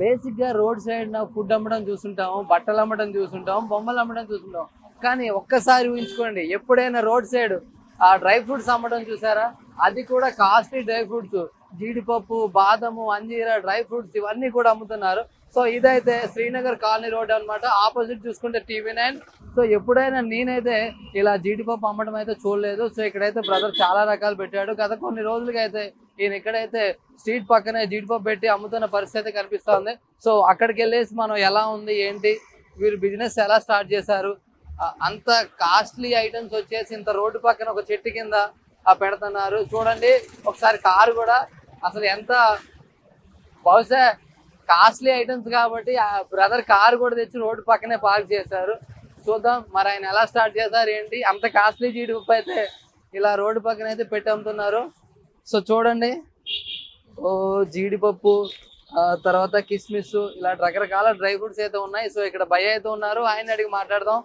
బేసిక్గా road side food అమ్మడం చూస్తుంటాం, బట్టలు అమ్మడం చూస్తుంటాం, బొమ్మలు అమ్మడం చూస్తుంటాం. కానీ ఒక్కసారి ఊహించుకోండి, ఎప్పుడైనా రోడ్ సైడ్ ఆ డ్రై ఫ్రూట్స్ అమ్మడం చూసారా? అది కూడా కాస్ట్లీ డ్రై ఫ్రూట్స్, జీడిపప్పు, బాదము, అంజీరా, డ్రై ఫ్రూట్స్ ఇవన్నీ కూడా అమ్ముతున్నారు. సో ఇదైతే శ్రీనగర్ కాలనీ రోడ్ అనమాట. ఆపోజిట్ చూసుకుంటే TV9. సో ఎప్పుడైనా నేనైతే ఇలా జీడిపప్పు అమ్మడం అయితే చూడలేదు. సో ఇక్కడైతే బ్రదర్ చాలా రకాలు పెట్టాడు. గత కొన్ని రోజులుగా అయితే ఈయన ఇక్కడైతే స్ట్రీట్ పక్కనే జీడిపప్పు పెట్టి అమ్ముతున్న పరిస్థితి కనిపిస్తుంది. సో అక్కడికి వెళ్ళేసి మనం ఎలా ఉంది ఏంటి, వీరు బిజినెస్ ఎలా స్టార్ట్ చేశారు, అంత కాస్ట్లీ ఐటమ్స్ వచ్చేసి ఇంత రోడ్డు పక్కన ఒక చెట్టు కింద పెడుతున్నారు. చూడండి ఒకసారి కారు కూడా అసలు ఎంత, బహుశా కాస్ట్లీ ఐటమ్స్ కాబట్టి ఆ బ్రదర్ కారు కూడా తెచ్చి రోడ్డు పక్కనే పార్క్ చేశారు. చూద్దాం మరి ఆయన ఎలా స్టార్ట్ చేశారు ఏంటి. అంత కాస్ట్లీ జీడిపప్పు అయితే ఇలా రోడ్డు పక్కన అయితే పెట్టి అమ్ముతున్నారు. సో చూడండి, ఓ జీడిపప్పు, తర్వాత కిస్మిస్, ఇలా రకరకాల డ్రై ఫ్రూట్స్ అయితే ఉన్నాయి. సో ఇక్కడ భయ్య అయితే ఉన్నారు, ఆయన అడిగి మాట్లాడదాం.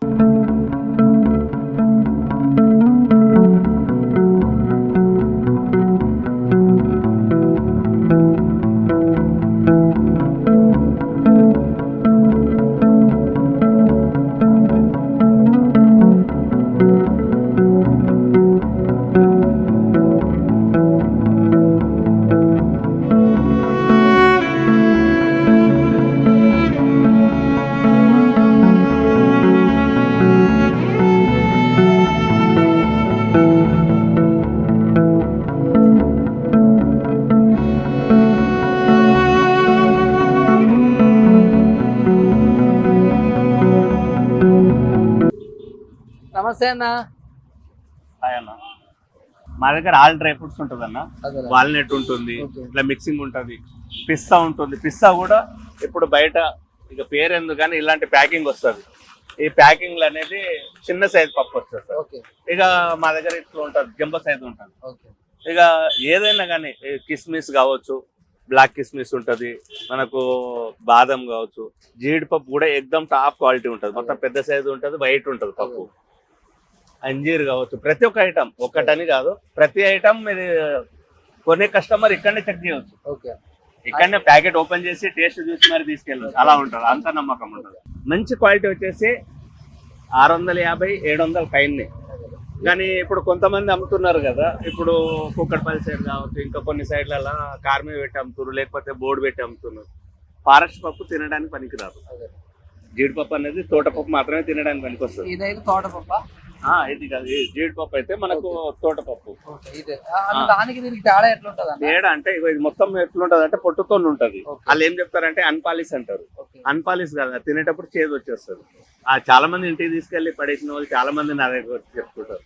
నమస్తే అన్న. మా దగ్గర ఆల్ డ్రై ఫ్రూట్స్ ఉంటుంది అన్న. వాల్నట్ ఉంటుంది, ఇట్లా మిక్సింగ్ ఉంటుంది, పిస్తా ఉంటుంది. పిస్తా కూడా ఇప్పుడు బయట ఇక పేరెందుకు కానీ ఇలాంటి ప్యాకింగ్ వస్తుంది. ఈ ప్యాకింగ్ అనేది చిన్న సైజ్ పప్పు వస్తుంది సార్. ఇక మా దగ్గర ఇట్లా ఉంటుంది, జంబో సైజ్ ఉంటుంది. ఇక ఏదైనా కానీ కిస్మిస్ కావచ్చు, బ్లాక్ కిస్మిస్ ఉంటుంది, మనకు బాదం కావచ్చు, జీడిపప్పు కూడా ఎక్దమ్ టాప్ క్వాలిటీ ఉంటుంది. మొత్తం పెద్ద సైజు ఉంటుంది, వైట్ ఉంటుంది పప్పు. అంజీర్ కావచ్చు, ప్రతి ఒక్క ఐటమ్, ఒక్కటని కాదు, ప్రతి ఐటమ్ మీరు కొనే కస్టమర్ ఇక్కడనే చెక్ చేయవచ్చు. ఇక్కడనే ప్యాకెట్ ఓపెన్ చేసి టేస్ట్ చూసి మరి తీసుకెళ్ళచ్చు. అలా ఉంటుంది, అంత నమ్మకం ఉంటుంది. మంచి క్వాలిటీ వచ్చేసి 650-700 పైనే. కానీ ఇప్పుడు కొంతమంది అమ్ముతున్నారు కదా, ఇప్పుడు కుక్కట్పల్లి సైడ్ కావచ్చు, ఇంకా కొన్ని సైడ్లలో కార్ మీద పెట్టి అమ్ముతున్నారు, లేకపోతే బోర్డు పెట్టి అమ్ముతున్నారు. ఫారెస్ట్ పప్పు తినడానికి పనికిరాదు. జీడిపప్పు అనేది తోటపప్పు మాత్రమే తినడానికి పనికి వస్తుంది. ఇదైతే తోటపప్పు, ఇది కాదు, జీడిపప్పు అయితే మనకు తోటపప్పు. దానికి దీనికి తేడా ఎట్లుంటది? తేడా అంటే ఇది మొత్తం ఎట్లుంటది అంటే పొట్టుతో ఉంటది. వాళ్ళు ఏం చెప్తారంటే అన్పాలిస్ అంటారు. అన్పాలిస్ కాదు, తినేటప్పుడు చేదు వచ్చేస్తుంది. చాలా మంది ఇంటికి తీసుకెళ్లి పడేసిన వాళ్ళు చాలా మంది నా దగ్గర వచ్చి చెప్తుంటారు.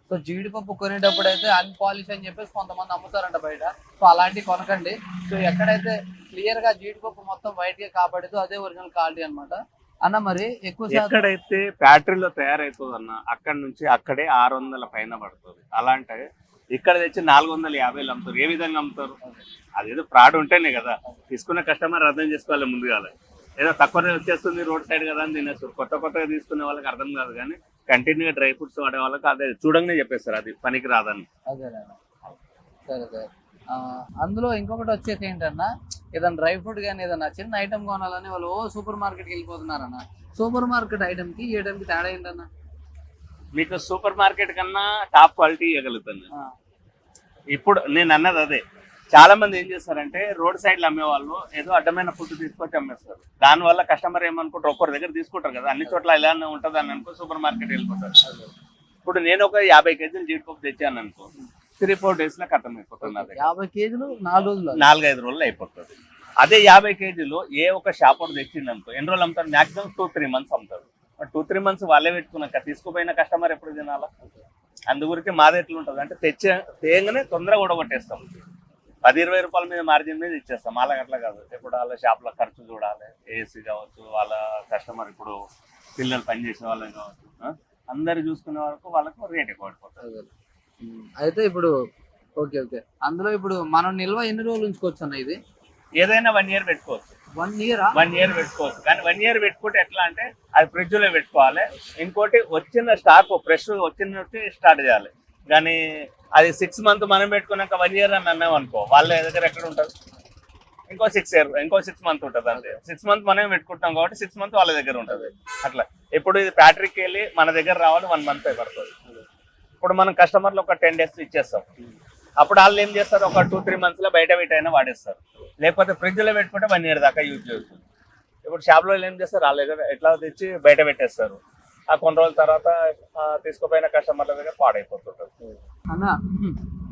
సో జీడిపప్పు కొనేటప్పుడు అయితే అన్పాలిష్ అని చెప్పేసి కొంతమంది అమ్ముతారంట బయట. సో అలాంటివి కొనకండి. సో ఎక్కడైతే క్లియర్ గా జీడిపప్పు మొత్తం వైట్ గా కాపాడుతూ అదే ఒరిజినల్ క్వాలిటీ అనమాట అన్న. మరి ఎక్కువ ఎక్కడైతే ఫ్యాక్టరీలో తయారైతుంది అన్న, అక్కడ నుంచి అక్కడే 600 పైన పడుతుంది. అలాంటి ఇక్కడ తెచ్చి 450 అమ్ముతారు. ఏ విధంగా అమ్ముతారు? అదేదో ఫ్రాడ్ ఉంటేనే కదా. తీసుకున్న కస్టమర్ అర్థం చేసుకోవాలి ముందుగా. ఏదో తక్కువ వచ్చేస్తుంది రోడ్ సైడ్ కదా అని తినేస్తారు. కొత్తగా తీసుకునే వాళ్ళకి అర్థం కాదు. కానీ కంటిన్యూగా డ్రై ఫ్రూట్స్ వాడే వాళ్ళకి అదే చూడంగానే చెప్పేస్తారు అది పనికి రాదని. సరే సరే. అందులో ఇంకొకటి వచ్చేసి ఏంటన్నా, ఏదైనా డ్రై ఫ్రూట్ కానీ ఏదన్నా చిన్న ఐటమ్ కొనాలని వాళ్ళు సూపర్ మార్కెట్కి వెళ్ళిపోతున్నారన్న. సూపర్ మార్కెట్ ఐటమ్కి ఈ ఐటమ్కి తేడా ఏంటన్నా? మీకు సూపర్ మార్కెట్ కన్నా టాప్ క్వాలిటీ ఇవ్వగలుగుతుంది. ఇప్పుడు నేను అన్నది అదే. చాలా మంది ఏం చేస్తారంటే రోడ్ సైడ్లో అమ్మే వాళ్ళు ఏదో అడ్డమైన ఫుడ్ తీసుకొచ్చి అమ్మేస్తారు. దానివల్ల కస్టమర్ ఏమనుకుంటారు, ఒక్కరి దగ్గర తీసుకుంటారు కదా, అన్ని చోట్ల ఇలానే ఉంటుంది అని అనుకో సూపర్ మార్కెట్ వెళ్ళిపోతారు. ఇప్పుడు నేను ఒక 50 కేజీలు జీడిపప్పు తెచ్చాను అనుకో, 3-4 days లో ఖతం అయిపోతుంది. 50 కేజీలు 4 రోజులు, 4-5 రోజులు అయిపోతుంది. అదే 50 కేజీలు ఏ ఒక షాప్ వాడు తెచ్చింది అనుకో, ఎన్ని రోజులు అమ్ముతారు? మాక్సిమం 2-3 months అమ్ముతారు. 2-3 months వాళ్ళే పెట్టుకున్నాక తీసుకుపోయిన కస్టమర్ ఎప్పుడు తినాలా? అందుగురికి మాది ఎట్లా ఉంటుంది అంటే తేగానే తొందరగా ఊడగొట్టేస్తాం. 10-20 రూపాయల మీద మార్జిన్ మీద ఇచ్చేస్తాం. వాళ్ళకి అట్లా కాదు. ఇప్పుడు వాళ్ళ షాప్లో ఖర్చు చూడాలి, ఏసీ కావచ్చు, వాళ్ళ కస్టమర్ ఇప్పుడు పిల్లలు పనిచేసే వాళ్ళకి కావచ్చు, అందరు చూసుకునే వరకు వాళ్ళకు రేట్ ఎక్కువ పడిపోతుంది. అయితే ఇప్పుడు ఓకే ఓకే, అందులో ఇప్పుడు మనం నిల్వ ఎన్ని రోజులు ఉంచుకోవచ్చు అన్న? ఇది ఏదైనా 1 year పెట్టుకోవచ్చు. 1 year? 1 year పెట్టుకోవచ్చు. కానీ 1 year పెట్టుకుంటే ఎట్లా అంటే అది ఫ్రిడ్జ్ లో పెట్టుకోవాలి. ఇంకోటి వచ్చిన స్టాక్ ఫ్రెష్ వచ్చిన స్టార్ట్ చేయాలి. కానీ అది 6 months మనం పెట్టుకున్నాక 1 year అని అన్నాం అనుకో, వాళ్ళ దగ్గర ఎక్కడ ఉంటుంది? ఇంకో 6 మంత్ ఉంటుంది అంతే. 6 మంత్ మనం పెట్టుకుంటాం కాబట్టి 6 మంత్ వాళ్ళ దగ్గర ఉంటుంది. అట్లా ఇప్పుడు ఇది ఫ్యాక్టరీకి వెళ్ళి మన దగ్గర రావాలి 1 మంత్ పడుతుంది. ఇప్పుడు మనం కస్టమర్లు ఒక 10 days ఇచ్చేస్తాం. అప్పుడు వాళ్ళు ఏం చేస్తారు, ఒక 2-3 months లో బయట పెట్టైనా వాడేస్తారు. లేకపోతే ఫ్రిడ్జ్ లో పెట్టుకుంటే 1 year దాకా యూజ్ చేయొచ్చు. ఇప్పుడు షాప్ లో ఏం చేస్తారు, వాళ్ళ దగ్గర ఎట్లా తెచ్చి బయట పెట్టేస్తారు. ఆ కొన్ని రోజుల తర్వాత తీసుకుపోయిన కస్టమర్ల దగ్గర పాడైపోతుంటారు. అన్న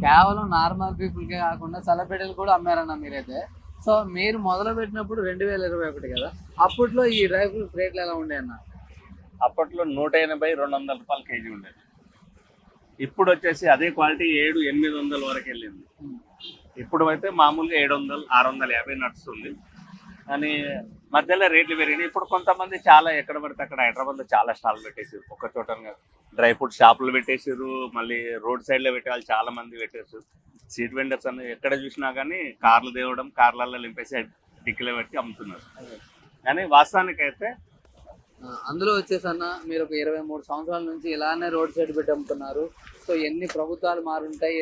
కేవలం నార్మల్ పీపుల్ కే కాకుండా సెలబ్రిటీలు కూడా అమ్మారన్న మీరైతే. సో మీరు మొదలు పెట్టినప్పుడు 2021 కదా, అప్పట్లో ఈ డ్రై ఫ్రూట్స్ రేట్లు ఎలా ఉండే అన్న? అప్పట్లో 180-200 రూపాయలు కేజీ ఉండేది. ఇప్పుడు వచ్చేసి అదే క్వాలిటీ 700-800 వరకు వెళ్ళింది. ఇప్పుడు అయితే మామూలుగా 700-650 నడుస్తుంది. కానీ మధ్యలో రేట్లు పెరిగినాయి. ఇప్పుడు కొంతమంది చాలా ఎక్కడ పడితే అక్కడ హైదరాబాద్లో చాలా స్టాల్ పెట్టేసారు. ఒక చోట డ్రై ఫ్రూట్ షాపులు పెట్టేసారు, మళ్ళీ రోడ్ సైడ్లో పెట్టే వాళ్ళు చాలా మంది పెట్టేసారు. స్ట్రీట్ వెండర్స్ అని ఎక్కడ చూసినా కానీ కార్లు తేవడం, కార్లలో నింపేసి డిక్కీలో పెట్టి అమ్ముతున్నారు. కానీ వాస్తవానికి అయితే అందులో వచ్చేసి అన్న మీరు ఒక 23 సంవత్సరాల నుంచి ఇలానే రోడ్ సైడ్ పెట్టి అమ్ముతున్నారు. సో ఎన్ని ప్రభుత్వాలు మారుంటాయి,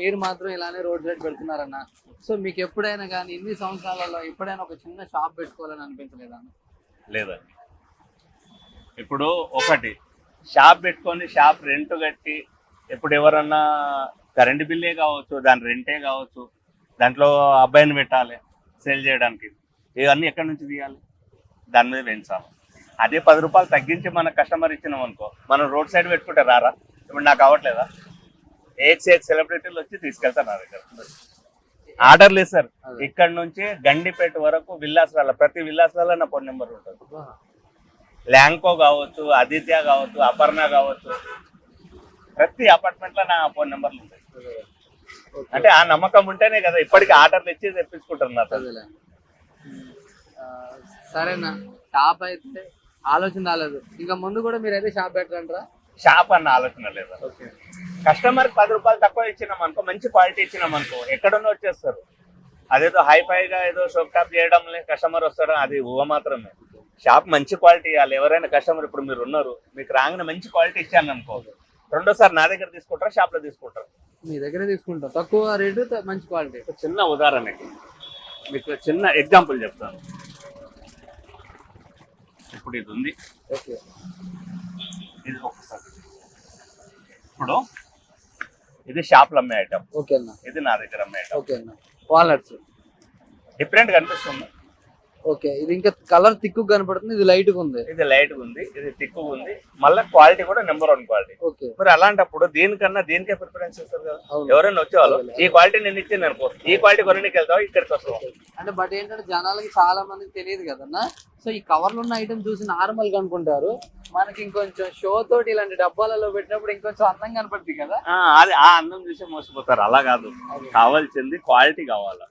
మీరు మాత్రం ఇలానే రోడ్ సైడ్ పెడుతున్నారన్న. సో మీకు ఎప్పుడైనా కానీ ఇన్ని సంవత్సరాలలో ఎప్పుడైనా ఒక చిన్న షాప్ పెట్టుకోవాలని అనిపించలేదా? లేదండి. ఇప్పుడు ఒకటి షాప్ పెట్టుకొని షాప్ రెంట్ కట్టి, ఇప్పుడు ఎవరన్నా కరెంట్ బిల్లే కావచ్చు, దాని రెంటే కావచ్చు, దాంట్లో అబ్బాయిని పెట్టాలి సేల్ చేయడానికి, ఇవన్నీ ఎక్కడి నుంచి తీయాలి? దాని మీద పెంచాలి. అదే 10 రూపాయలు తగ్గించి మన కస్టమర్ ఇచ్చినాం అనుకో, మనం రోడ్ సైడ్ పెట్టుకుంటే రారా? ఇప్పుడు నాకు అవ్వట్లేదా? ఏక్ సెలబ్రిటీలు వచ్చి తీసుకెళ్తారు నా దగ్గర. ఆర్డర్లు ఇస్తారు. ఇక్కడ నుంచి గండిపేట వరకు విల్లాస్లలో, ప్రతి విల్లాస్లలో నా ఫోన్ నెంబర్ ఉంటుంది. ల్యాంకో కావచ్చు, ఆదిత్య కావచ్చు, అపర్ణ కావచ్చు, ప్రతి అపార్ట్మెంట్లో నా ఫోన్ నెంబర్లు ఉంటాయి. అంటే ఆ నమ్మకం ఉంటేనే కదా ఇప్పటికి ఆర్డర్లు ఇచ్చి తెప్పించుకుంటారు నా. సరేనా, షాప్ అయితే ఆలోచన రాలేదు. ఇంకా ముందు కూడా మీరు అయితే షాప్ పెట్టరంటారా? షాప్ అన్న ఆలోచన లేదా. కస్టమర్ 10 రూపాయలు తక్కువ ఇచ్చినాం అనుకో, మంచి క్వాలిటీ ఇచ్చినాం అనుకో, ఎక్కడున్నా వచ్చేస్తారు. అదేదో హైఫైగా ఏదో షోప్ టాప్ చేయడం కస్టమర్ వస్తాడు, అది ఊహ మాత్రమే. షాప్ మంచి క్వాలిటీ ఇవ్వాలి. ఎవరైనా కస్టమర్, ఇప్పుడు మీరు ఉన్నారు, మీకు రాగానే మంచి క్వాలిటీ ఇచ్చాను అనుకో, రెండోసారి నా దగ్గర తీసుకుంటారా, షాప్ లో తీసుకుంటారు? మీ దగ్గరే తీసుకుంటాం, తక్కువ రేటు మంచి క్వాలిటీ. చిన్న ఉదాహరణకి మీకు చిన్న ఎగ్జాంపుల్ చెప్తాను. ఇప్పుడు ఇది ఉంది, ఇది ఒకసారి ఇప్పుడు ఇది షాప్ లో అమ్మే ఐటమ్, ఇది నా దగ్గర అమ్మే ఐటమ్. వాల్నట్స్ డిఫరెంట్ కనిపిస్తుంది. ఓకే, ఇది ఇంకా కలర్ తిక్కు కనపడుతుంది, ఇది లైట్ గా ఉంది, ఇది లైట్ గా ఉంది, ఇది తిక్కు ఉంది, మళ్ళీ క్వాలిటీ కూడా నెంబర్ 1 క్వాలిటీ. మరి అలాంటప్పుడు దీనికన్నా దీనికే ప్రిఫరెన్స్ ఇస్తారు కదా. ఎవరైనా వచ్చేవాళ్ళు ఈ క్వాలిటీ నేను ఇచ్చింది అనుకో, ఈ క్వాలిటీ కొనడానికి వెళ్తావు, ఇక్కడికి వస్తావు అంటే. బట్ ఏంటంటే జనాలకి చాలా మందికి తెలియదు కదన్నా. సో ఈ కవర్లు ఉన్న ఐటమ్ చూసి నార్మల్ గా అనుకుంటారు, మనకి ఇంకొంచెం షో తోటి ఇలాంటి డబ్బాలలో పెట్టినప్పుడు ఇంకొంచెం అందంగా కనపడుతుంది కదా. అది ఆ అందం చూసి మోసపోతారు. అలా కాదు, కావాల్సింది క్వాలిటీ కావాలా.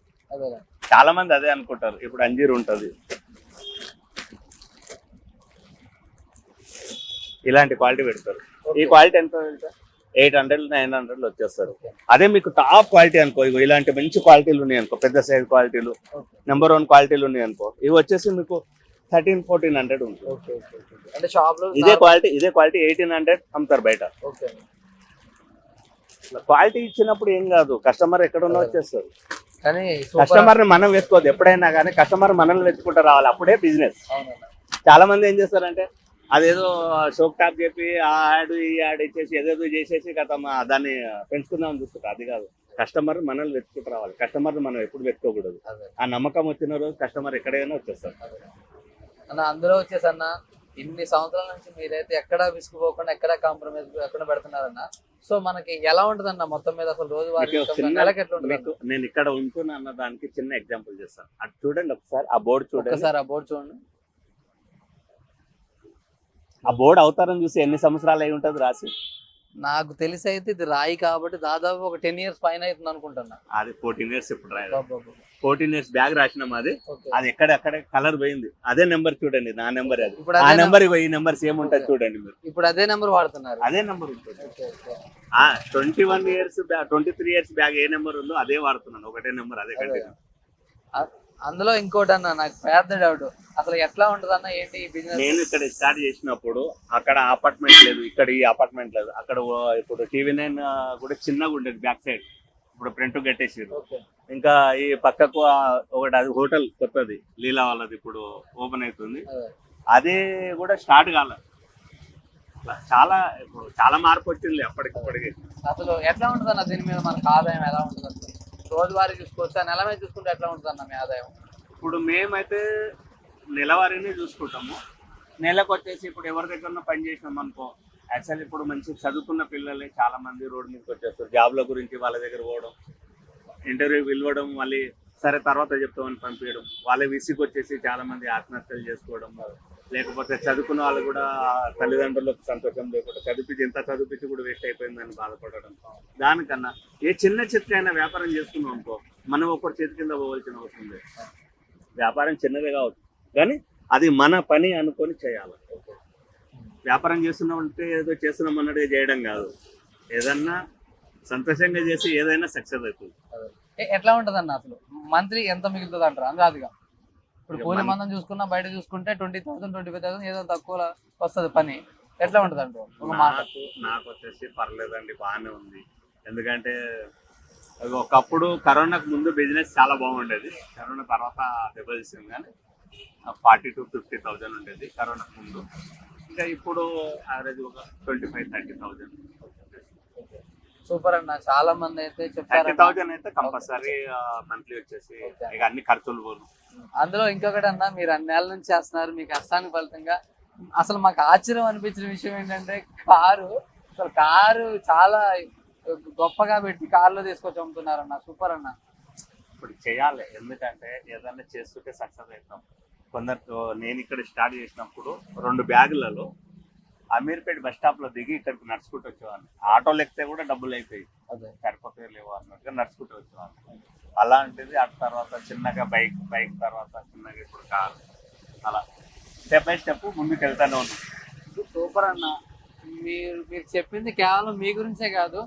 చాలా మంది అదే అనుకుంటారు. ఇప్పుడు అంజీర్ ఉంటది, ఇలాంటి క్వాలిటీ పెడతారు. ఈ క్వాలిటీ ఎంత 800-900 వచ్చేస్తారు. అదే మీకు టాప్ క్వాలిటీ అనుకో, ఇగో ఇలాంటి మంచి క్వాలిటీలు ఉన్నాయి అనుకో, పెద్ద సైజ్ క్వాలిటీలు, నెంబర్ 1 క్వాలిటీలు ఉన్నాయి అనుకో, ఇవి వచ్చేసి మీకు 1300-1400 ఉంటుంది. అంటే షాప్ లో ఇదే క్వాలిటీ 1800 అమ్ముతారు బయట. క్వాలిటీ ఇచ్చినప్పుడు ఏం కాదు, కస్టమర్ ఎక్కడున్నా వచ్చేస్తారు. కానీ కస్టమర్ ని మనం వెతుకోవద్దు. ఎప్పుడైనా కానీ కస్టమర్ మనల్ని వెతుకుంటూ రావాలి, అప్పుడే బిజినెస్. చాలా మంది ఏం చేస్తారంటే అదేదో షోక్ టాప్ చెప్పి ఆ యాడ్ ఈ యాడ్ ఇచ్చేసి ఏదేదో చేసేసి గత దాన్ని పెంచుకుందామని చూస్తుంటారు. అది కాదు, కస్టమర్ మనల్ని వెతుకుంటూ రావాలి. కస్టమర్ మనం ఎప్పుడు వెతుకోకూడదు. ఆ నమ్మకం వచ్చిన రోజు కస్టమర్ ఎక్కడైనా వచ్చేస్తారు. అన్న అందులో వచ్చేసి అన్న ఇన్ని సంవత్సరాల నుంచి మీరైతే ఎక్కడ విసుకుపోకుండా ఎక్కడ కాంప్రమైజ్ ఎక్కడ పెడుతున్నారన్న. సో మనకి ఎలా ఉంటుంది అన్న మొత్తం మీద అసలు రోజువారీ నెలకి ఎట్లా ఉంటుంది? నేను ఇక్కడ ఉంటున్నా అన్న దానికి చిన్న ఎగ్జాంపుల్ చేస్తాను. అటు చూడండి ఒకసారి, ఆ బోర్డు చూడండి. ఆ బోర్డు అవతారం చూసి ఎన్ని సంవత్సరాలు అయి ఉంటుంది రాసి? నాకు తెలిసి అయితే ఇది రాయి కాబట్టి దాదాపు ఒక 10 years పైన అవుతుంది అనుకుంటున్నా. అది 14 years ఇప్పుడు రాయి. 14 years బ్యాగ్ రాసినాం. అది ఎక్కడెక్కడ కలర్ పోయింది. అదే నెంబర్ చూడండి, నా నెంబర్ అది. ఆ నెంబర్ ఈ నెంబర్ సేమ్ ఉంటుంది చూడండి మీరు. ఇప్పుడు అదే నెంబర్ వాడుతున్నారు? అదే నెంబర్ ఉంటుంది. 21 years 23 years బ్యాగ్ ఏ నెంబర్ ఉందో అదే వాడుతున్నాను. ఒకటే నెంబర్, అదే కంటిన్యూ. అందులో ఇంకోటి అన్న, నాకు పెద్ద డౌట్, అసలు ఎట్లా ఉంటది అన్న ఏంటి ఈ బిజినెస్? నేను ఇక్కడ స్టార్ట్ చేసినప్పుడు అక్కడ అపార్ట్మెంట్ లేదు, ఇక్కడ ఈ అపార్ట్మెంట్ లేదు. అక్కడ ఇప్పుడు TV9 కూడా చిన్నగా ఉండేది బ్యాక్ సైడ్. ఇప్పుడు ప్రింట్ కట్టేసారు. ఓకే. ఇంకా ఈ పక్కకు ఒకటి అది హోటల్ కొత్తది లీలా వాళ్ళది ఇప్పుడు ఓపెన్ అవుతుంది, అది కూడా స్టార్ట్ కాలేదు. చాలా ఇప్పుడు చాలా మార్పు వచ్చింది అప్పటికిప్పటికి. అసలు ఎట్లా ఉంటుంది అన్న దీని మీద మనకు ఆదాయం ఎలా ఉంటుంది అసలు? రోజువారీ చూసుకోవచ్చా, నెల మీద చూసుకుంటే ఎట్లా ఉంటుంది అన్న మీ ఆదాయం? ఇప్పుడు మేమైతే నెలవారీనే చూసుకుంటాము. నెలకు వచ్చేసి ఇప్పుడు ఎవరి దగ్గర పని చేసినాం అనుకో, యాక్చువల్లీ ఇప్పుడు మంచి చదువుకున్న పిల్లలే చాలా మంది రోడ్డు మీదకి వచ్చేస్తారు. జాబ్ల గురించి వాళ్ళ దగ్గర పోవడం, ఇంటర్వ్యూ పిలవడం, మళ్ళీ సరే తర్వాత చెప్తామని పంపించడం, వాళ్ళ విసికి వచ్చేసి చాలా మంది ఆత్మహత్యలు చేసుకోవడం, లేకపోతే చదువుకున్న వాళ్ళు కూడా తల్లిదండ్రులకు సంతోషం లేకుండా ఎంత చదివించి కూడా వేస్ట్ అయిపోయిందని బాధపడడం. దానికన్నా ఏ చిన్న చిత్రైనా వ్యాపారం చేసుకున్నాం అనుకో, మనం ఒకరి చేతి కింద పోవాల్సిన అవసరం లేదు. వ్యాపారం చిన్నదే కావచ్చు కానీ అది మన పని అనుకొని చేయాలి. వ్యాపారం చేస్తున్నామంటే ఏదో చేస్తున్నాం అన్నట్టుగా చేయడం కాదు, ఏదన్నా సంతోషంగా చేసి ఏదైనా సక్సెస్ అవుతుంది. ఎట్లా ఉంటుంది అన్న అసలు మంత్లీ ఎంత మిగులుతుంది అంటారు అందాదిగా? ఇప్పుడు కూలి మందం చూసుకున్నా బయట చూసుకుంటే 20,000 25,000 ఏదో తక్కువ వస్తుంది పని. ఎట్లా ఉంటుంది అంటారు? నాకు వచ్చేసి పర్లేదండి, బాగానే ఉంది. ఎందుకంటే ఒకప్పుడు కరోనాకు ముందు బిజినెస్ చాలా బాగుండేది, కరోనా తర్వాత దెబ్బతీసింది. కానీ 40,000 to 50,000 ఉండేది కరోనాకు ముందు. ఇంకా ఇప్పుడు యావరేజ్ ఒక 25,000 30,000. సూపర్ అన్న. చాలా మంది అయితే చెప్తారు 30,000 అయితే కంపల్సరీ మంత్లీ వచ్చేసి ఇక అన్ని ఖర్చులు పోను. అందులో ఇంకొకటి అన్న, మీరు అన్ని నెలల నుంచి చేస్తున్నారు, మీ కష్టానికి ఫలితంగా అసలు మాకు ఆశ్చర్యం అనిపించిన విషయం ఏంటంటే కారు చాలా గొప్పగా పెట్టి కారులో తీసుకొచ్చి అమ్ముతున్నారన్న. సూపర్ అన్న. ఇప్పుడు చేయాలి, ఎందుకంటే ఏదైనా చేస్తుంటే సక్సెస్ అవుతాం. కొందరు నేను ఇక్కడ స్టార్ట్ చేసినప్పుడు 2 బ్యాగులలో అమీర్పేట బస్ స్టాప్ లో దిగి ఇక్కడికి నడుచుకుంటూ వచ్చేవాడిని. ఆటోలు ఎక్కితే కూడా డబ్బులు అయిపోయి సరిపోతే లేవు అన్నట్టుగా నడుచుకుంటూ వచ్చేవాడిని. అలాంటిది ఆ తర్వాత చిన్నగా బైక్ తర్వాత చిన్నగా ఇప్పుడు కారు, అలా స్టెప్ బై స్టెప్ ముందుకు వెళ్తానే ఉన్నాం. సూపర్ అన్న. మీరు చెప్పింది కేవలం మీ గురించే కాదు,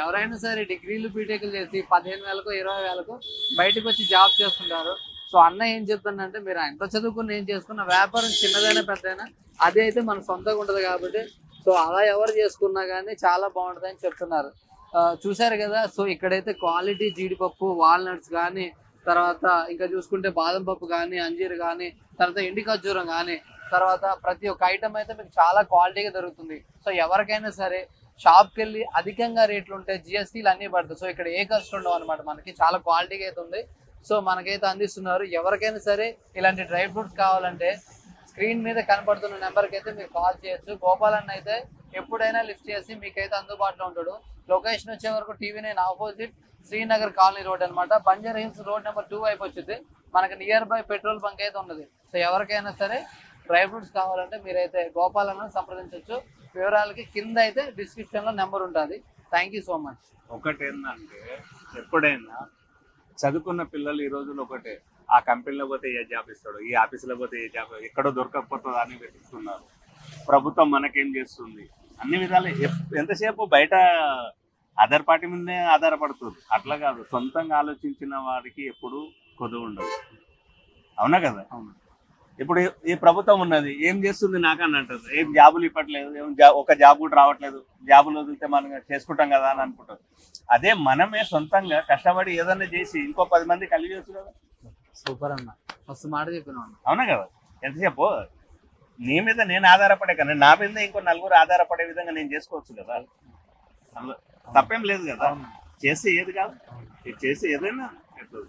ఎవరైనా సరే డిగ్రీలు బీటెక్లు చేసి 15,000 20,000 బయటకు వచ్చి జాబ్ చేస్తుంటారు. సో అన్న ఏం చెప్తానంటే, మీరు ఎంత చదువుకుని ఏం చేసుకున్న వ్యాపారం చిన్నదైనా పెద్దైనా అదే అయితే మన సొంతంగా ఉంటుంది కాబట్టి, సో అలా ఎవరు చేసుకున్నా కానీ చాలా బాగుంటుంది అని చెప్తున్నారు. చూశారు కదా. సో ఇక్కడైతే క్వాలిటీ జీడిపప్పు, వాల్నట్స్ కానీ, తర్వాత ఇంకా చూసుకుంటే బాదం పప్పు కానీ, అంజీర్ కానీ, తర్వాత ఎండి ఖర్జూరం కానీ, తర్వాత ప్రతి ఒక్క ఐటమ్ అయితే మీకు చాలా క్వాలిటీగా దొరుకుతుంది. సో ఎవరికైనా సరే షాప్కి వెళ్ళి అధికంగా రేట్లు ఉంటాయి, జిఎస్టీలు అన్నీ పడతాయి. సో ఇక్కడ ఏ కష్టం ఉండవు అనమాట, మనకి చాలా క్వాలిటీగా అయితే ఉంది. సో మనకైతే అందిస్తున్నారు. ఎవరికైనా సరే ఇలాంటి డ్రై ఫ్రూట్స్ కావాలంటే స్క్రీన్ మీద కనపడుతున్న నెంబర్కి అయితే మీరు కాల్ చేయొచ్చు. గోపాలన్న అయితే ఎప్పుడైనా లిఫ్ట్ చేసి మీకైతే అందుబాటులో ఉంటాడు. లొకేషన్ వచ్చే వరకు TV9 opposite Srinagar colony road అనమాట. బంజారా హిల్స్ రోడ్ నెంబర్ 2 వైపు వచ్చింది. మనకి నియర్ బై పెట్రోల్ బంక్ అయితే ఉన్నది. సో ఎవరికైనా సరే డ్రై ఫ్రూట్స్ కావాలంటే మీరైతే గోపాలన్న సంప్రదించవచ్చు. వివరాలకి కింద అయితే డిస్క్రిప్షన్లో నెంబర్ ఉంటుంది. Thank you so much. ఒకటి ఏంటంటే, ఎప్పుడైనా చదువుకున్న పిల్లలు ఈ రోజులు ఒకటే, ఆ కంపెనీలో పోతే ఏ జాబ్ ఇస్తాడు, ఈ ఆఫీసులో పోతే ఏ జాబ్, ఎక్కడో దొరకకపోతుందా అని వెతుకుతున్నారు. ప్రభుత్వం మనకేం చేస్తుంది, అన్ని విధాలు ఎంతసేపు బయట అదర్ పార్టీ మీదనే ఆధారపడుతుంది. అట్లా కాదు, సొంతంగా ఆలోచించిన వారికి ఎప్పుడు కొదువు ఉండదు. అవునా కదా? అవును. ఇప్పుడు ఈ ప్రభుత్వం ఉన్నది, ఏం చేస్తుంది నాకని అంటుంది, ఏం జాబులు ఇవ్వట్లేదు, ఒక జాబ్ కూడా రావట్లేదు, జాబులు వదిలితే మనం చేసుకుంటాం కదా అని అనుకుంటారు. అదే మనమే సొంతంగా కష్టపడి ఏదన్నా చేసి ఇంకో 10 మంది కలిగి చేయొచ్చు కదా. సూపర్ అన్న, మస్తు మాట చెప్పినాను. అవునా కదా? ఎంతసేపు నీ మీద నేను ఆధారపడే కానీ నా మీద ఇంకో 4 ఆధారపడే విధంగా నేను చేసుకోవచ్చు కదా. తప్పేం లేదు కదా. చేసి ఏది కాదు, చేసి ఏదైనా ఎట్లా